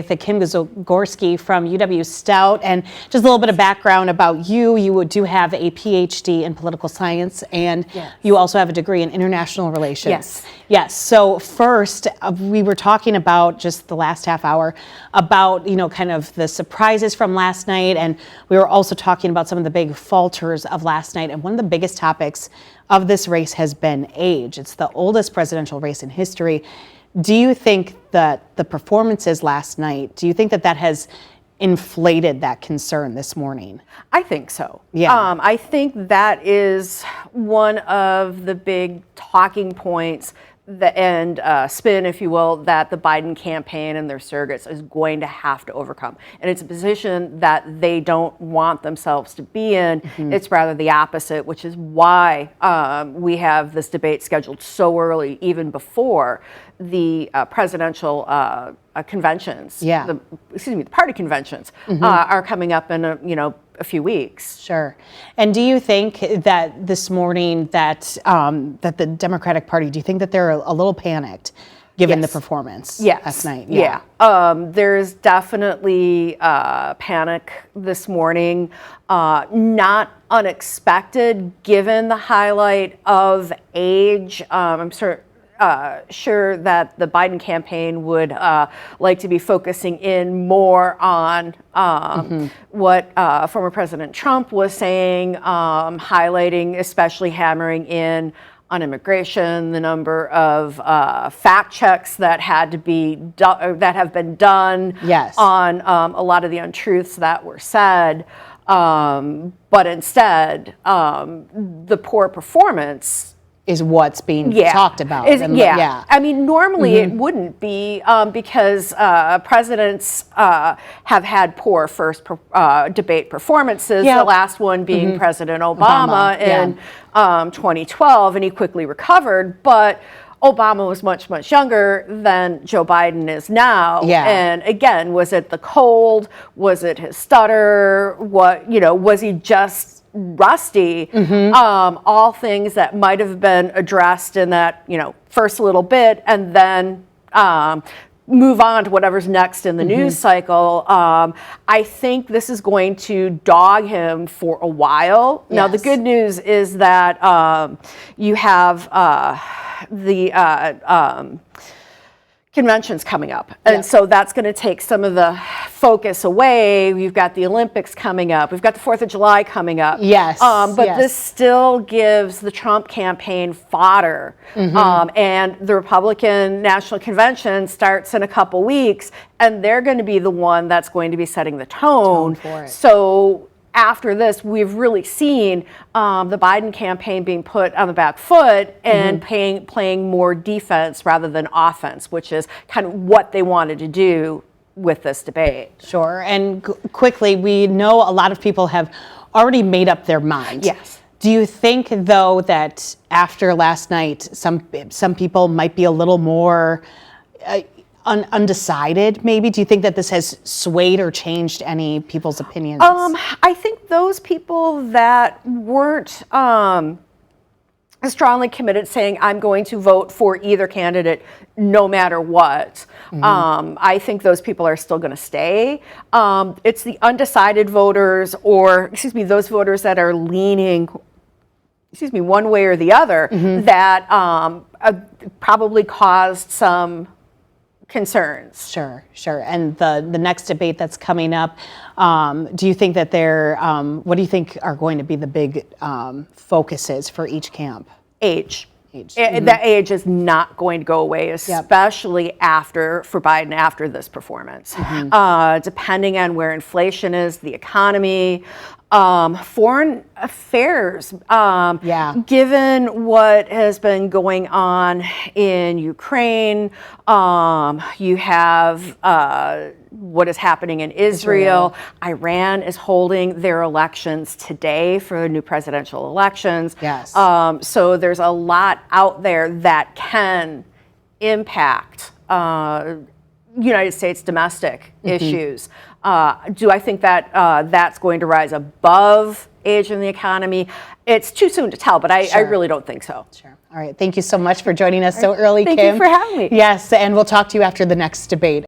Kim Zagorski from UW Stout, and just a little bit of background about you. You do have a PhD in political science, and you also have a degree in international relations. Yes. So first, we were talking about just the last half hour about, kind of the surprises from last night, and we were also talking about some of the big falters of last night. And one of the biggest topics of this race has been age. It's the oldest presidential race in history. Do you think that the performances last night, do you think that has inflated that concern this morning? I think so. Yeah. I think that is one of the big talking points and spin, if you will, that the Biden campaign and their surrogates is going to have to overcome. And it's a position that they don't want themselves to be in. Mm-hmm. It's rather the opposite, which is why we have this debate scheduled so early, even before the presidential conventions. Yeah. The party conventions are coming up in a few weeks. Sure. And do you think that this morning that the Democratic Party, do you think that they're a little panicked given the performance last night? Yeah. There's definitely panic this morning. Not unexpected given the highlight of age. I'm sure that the Biden campaign would like to be focusing in more on what former President Trump was saying, highlighting, especially hammering in on immigration, the number of fact checks that had to be that have been done on a lot of the untruths that were said. But instead, the poor performance is what's being talked about. I mean, normally it wouldn't be because presidents have had poor first debate performances, the last one being President Obama in 2012, and he quickly recovered. But Obama was much, much younger than Joe Biden is now. Yeah. And again, was it the cold? Was it his stutter? Was he just rusty? All things that might have been addressed in that, first little bit, and then move on to whatever's next in the news cycle. I think this is going to dog him for a while. Now, the good news is that you have the conventions coming up. And so that's going to take some of the focus away. We've got the Olympics coming up. We've got the 4th of July coming up. This still gives the Trump campaign fodder. And the Republican National Convention starts in a couple weeks, and they're going to be the one that's going to be setting the tone for it. So after this, we've really seen the Biden campaign being put on the back foot and playing more defense rather than offense, which is kind of what they wanted to do with this debate. Sure. And quickly, we know a lot of people have already made up their mind. Yes. Do you think, though, that after last night, some people might be a little more undecided, maybe? Do you think that this has swayed or changed any people's opinions? I think those people that weren't strongly committed, saying, I'm going to vote for either candidate no matter what, I think those people are still going to stay. It's the undecided voters, those voters that are leaning one way or the other, that probably caused some concerns. Sure. And the next debate that's coming up, do you think that what do you think are going to be the big focuses for each camp? Age. That age is not going to go away, especially for Biden after this performance. Depending on where inflation is, the economy, foreign affairs, given what has been going on in Ukraine, you have what is happening in Israel. Iran is holding their elections today for new presidential elections. So there's a lot out there that can impact United States domestic issues. Do I think that that's going to rise above age in the economy? It's too soon to tell, but I really don't think so. Sure. All right. Thank you so much for joining us so early, Kim. Thank you for having me. Yes, and we'll talk to you after the next debate.